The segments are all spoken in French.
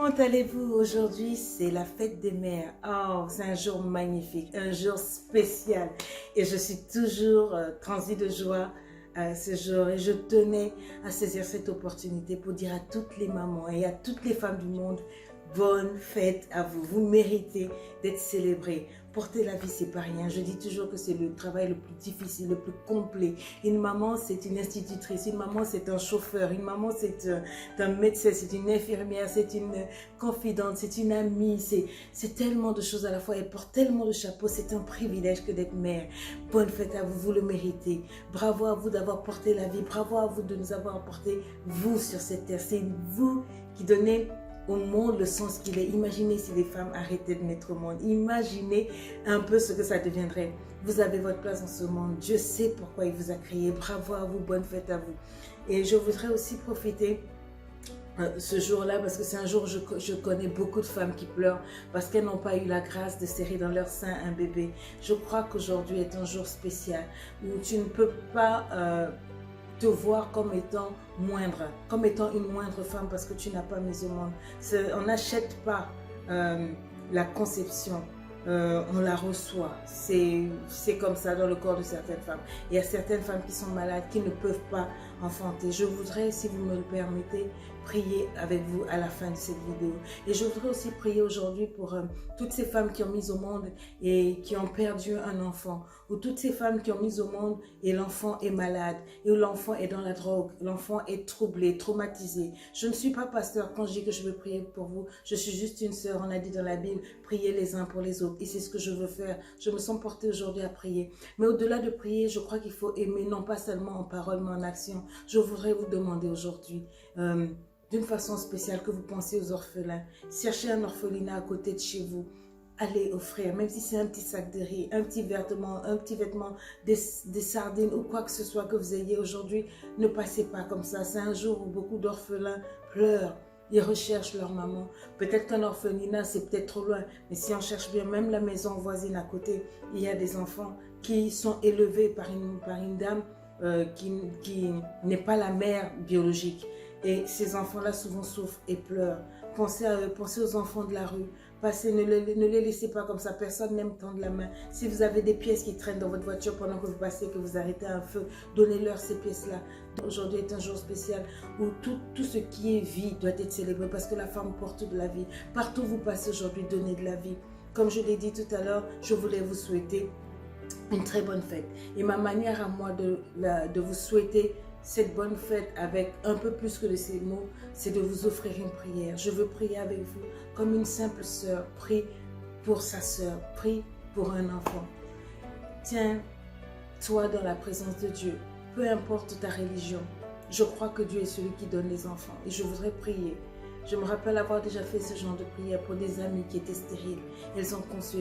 comment allez-vous? Aujourd'hui, c'est la fête des mères. Oh, c'est un jour magnifique, un jour spécial. Et je suis toujours transie de joie ce jour. Et je tenais à saisir cette opportunité pour dire à toutes les mamans et à toutes les femmes du monde, bonne fête à vous. Vous méritez d'être célébrées. Porter la vie, c'est pas rien. Je dis toujours que c'est le travail le plus difficile, le plus complet. Une maman, c'est une institutrice. Une maman, c'est un chauffeur. Une maman, c'est un médecin. C'est une infirmière. C'est une confidente. C'est une amie. C'est tellement de choses à la fois. Elle porte tellement de chapeaux. C'est un privilège que d'être mère. Bonne fête à vous. Vous le méritez. Bravo à vous d'avoir porté la vie. Bravo à vous de nous avoir apporté, vous, sur cette terre. C'est vous qui donnez au monde le sens qu'il est. Imaginez si les femmes arrêtaient de naître au monde. Imaginez un peu ce que ça deviendrait. Vous avez votre place dans ce monde. Dieu sait pourquoi il vous a créé. Bravo à vous, bonne fête à vous. Et je voudrais aussi profiter ce jour-là parce que c'est un jour où je connais beaucoup de femmes qui pleurent parce qu'elles n'ont pas eu la grâce de serrer dans leur sein un bébé. Je crois qu'aujourd'hui est un jour spécial où tu ne peux pas te voir comme étant moindre, comme étant une moindre femme parce que tu n'as pas mis au monde. On n'achète pas la conception, on la reçoit. C'est comme ça dans le corps de certaines femmes. Il y a certaines femmes qui sont malades, qui ne peuvent pas enfanter. Je voudrais, si vous me le permettez, prier avec vous à la fin de cette vidéo. Et je voudrais aussi prier aujourd'hui pour toutes ces femmes qui ont mis au monde et qui ont perdu un enfant, ou toutes ces femmes qui ont mis au monde et l'enfant est malade, et où l'enfant est dans la drogue, l'enfant est troublé, traumatisé. Je ne suis pas pasteur quand je dis que je veux prier pour vous, je suis juste une sœur. On a dit dans la Bible, priez les uns pour les autres, et c'est ce que je veux faire. Je me sens portée aujourd'hui à prier. Mais au-delà de prier, je crois qu'il faut aimer, non pas seulement en parole, mais en action. Je voudrais vous demander aujourd'hui, d'une façon spéciale, que vous pensez aux orphelins. Cherchez un orphelinat à côté de chez vous. Allez offrir, même si c'est un petit sac de riz, un petit vêtement, des sardines ou quoi que ce soit que vous ayez aujourd'hui. Ne passez pas comme ça. C'est un jour où beaucoup d'orphelins pleurent. Ils recherchent leur maman. Peut-être qu'un orphelinat, c'est peut-être trop loin. Mais si on cherche bien, même la maison voisine à côté, il y a des enfants qui sont élevés par une dame qui n'est pas la mère biologique. Et ces enfants-là souvent souffrent et pleurent. Pensez à eux, pensez aux enfants de la rue. Ne les laissez pas comme ça, personne n'aime tendre la main. Si vous avez des pièces qui traînent dans votre voiture pendant que vous passez, que vous arrêtez un feu, donnez-leur ces pièces-là. Aujourd'hui est un jour spécial où tout ce qui est vie doit être célébré parce que la femme porte de la vie. Partout où vous passez aujourd'hui, donnez de la vie. Comme je l'ai dit tout à l'heure, je voulais vous souhaiter une très bonne fête. Et ma manière à moi de vous souhaiter cette bonne fête avec un peu plus que de ces mots, c'est de vous offrir une prière. Je veux prier avec vous comme une simple sœur. Prie pour sa sœur, prie pour un enfant. Tiens-toi dans la présence de Dieu, peu importe ta religion. Je crois que Dieu est celui qui donne les enfants et je voudrais prier. Je me rappelle avoir déjà fait ce genre de prière pour des amies qui étaient stériles. Elles ont conçu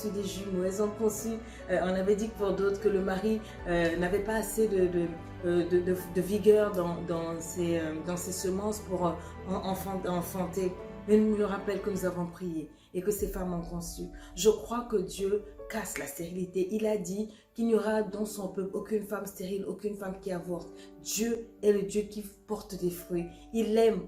des jumeaux, elles ont conçu, on avait dit pour d'autres que le mari n'avait pas assez de vigueur dans ses semences pour enfanter. Mais nous me rappelle que nous avons prié et que ces femmes ont conçu. Je crois que Dieu casse la stérilité. Il a dit qu'il n'y aura dans son peuple aucune femme stérile, aucune femme qui avorte. Dieu est le Dieu qui porte des fruits. Il aime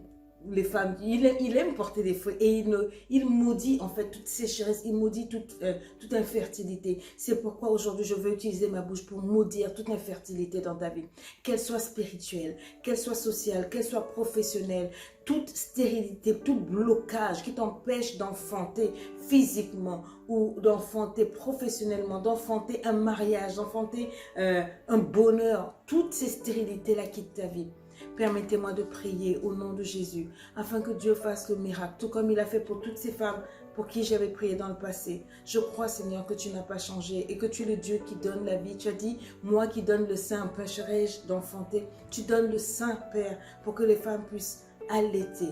les femmes, il aime porter des fruits et il maudit en fait toute sécheresse, il maudit toute infertilité. C'est pourquoi aujourd'hui je veux utiliser ma bouche pour maudire toute infertilité dans ta vie, qu'elle soit spirituelle, qu'elle soit sociale, qu'elle soit professionnelle, toute stérilité, tout blocage qui t'empêche d'enfanter physiquement ou d'enfanter professionnellement, d'enfanter un mariage, d'enfanter un bonheur, toutes ces stérilités-là quittent ta vie. Permettez-moi de prier au nom de Jésus, afin que Dieu fasse le miracle, tout comme il a fait pour toutes ces femmes pour qui j'avais prié dans le passé. Je crois, Seigneur, que tu n'as pas changé et que tu es le Dieu qui donne la vie. Tu as dit, moi qui donne le sein, empêcherai-je d'enfanter? Tu donnes le sein, Père, pour que les femmes puissent allaiter.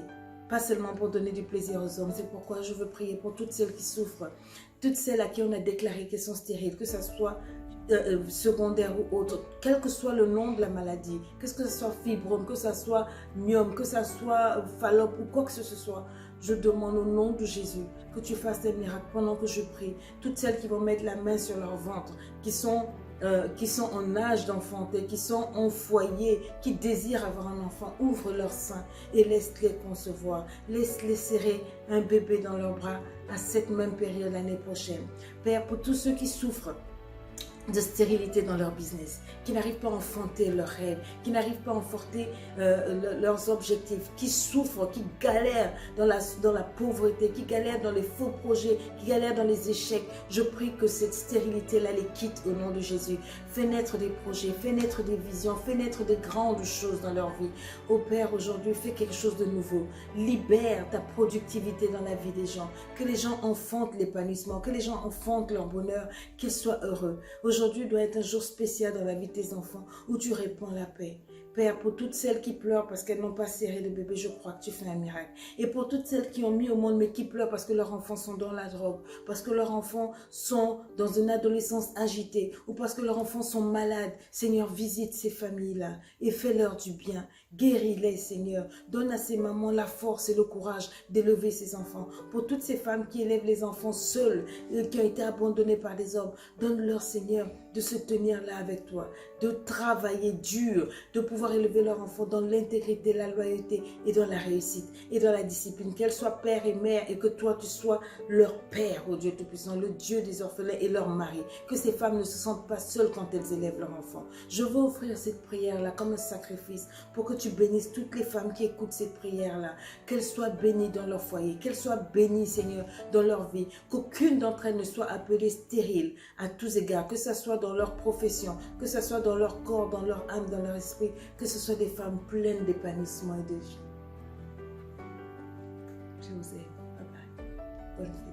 Pas seulement pour donner du plaisir aux hommes. C'est pourquoi je veux prier pour toutes celles qui souffrent, toutes celles à qui on a déclaré qu'elles sont stériles, que ce soit secondaire ou autre, quel que soit le nom de la maladie, que ce soit fibrome, que ce soit myome, que ce soit Fallope ou quoi que ce soit, je demande au nom de Jésus que tu fasses des miracles pendant que je prie. Toutes celles qui vont mettre la main sur leur ventre, qui sont qui sont en âge d'enfanter, qui sont en foyer, qui désirent avoir un enfant, ouvre leur sein et laisse-les concevoir. Laisse-les serrer un bébé dans leurs bras à cette même période l'année prochaine. Père, pour tous ceux qui souffrent de stérilité dans leur business, qui n'arrivent pas à enfanter leurs rêves, qui n'arrivent pas à enfanter leurs objectifs, qui souffrent, qui galèrent dans la pauvreté, qui galèrent dans les faux projets, qui galèrent dans les échecs. Je prie que cette stérilité-là les quitte au nom de Jésus. Fais naître des projets, fais naître des visions, fais naître de grandes choses dans leur vie. Ô Père, aujourd'hui, fais quelque chose de nouveau. Libère ta productivité dans la vie des gens. Que les gens enfantent l'épanouissement, que les gens enfantent leur bonheur, qu'ils soient heureux. Aujourd'hui doit être un jour spécial dans la vie de tes enfants où tu répands la paix. Père, pour toutes celles qui pleurent parce qu'elles n'ont pas serré le bébé, je crois que tu fais un miracle. Et pour toutes celles qui ont mis au monde mais qui pleurent parce que leurs enfants sont dans la drogue, parce que leurs enfants sont dans une adolescence agitée ou parce que leurs enfants sont malades, Seigneur, visite ces familles-là et fais-leur du bien. Guéris-les, Seigneur. Donne à ces mamans la force et le courage d'élever ces enfants. Pour toutes ces femmes qui élèvent les enfants seules, qui ont été abandonnées par des hommes, donne-leur, Seigneur, de se tenir là avec toi, de travailler dur, de pouvoir élever leurs enfants dans l'intégrité, la loyauté et dans la réussite et dans la discipline. Qu'elles soient père et mère et que toi, tu sois leur père, oh Dieu Tout-Puissant, le Dieu des orphelins et leur mari. Que ces femmes ne se sentent pas seules quand elles élèvent leurs enfants. Je veux offrir cette prière-là comme un sacrifice pour que tu bénisses toutes les femmes qui écoutent cette prière-là. Qu'elles soient bénies dans leur foyer, qu'elles soient bénies, Seigneur, dans leur vie. Qu'aucune d'entre elles ne soit appelée stérile à tous égards, que ce soit dans leur profession, que ce soit dans leur corps, dans leur âme, dans leur esprit, que ce soit des femmes pleines d'épanouissement et de vie. Je vous aime. Bye bye. Bonne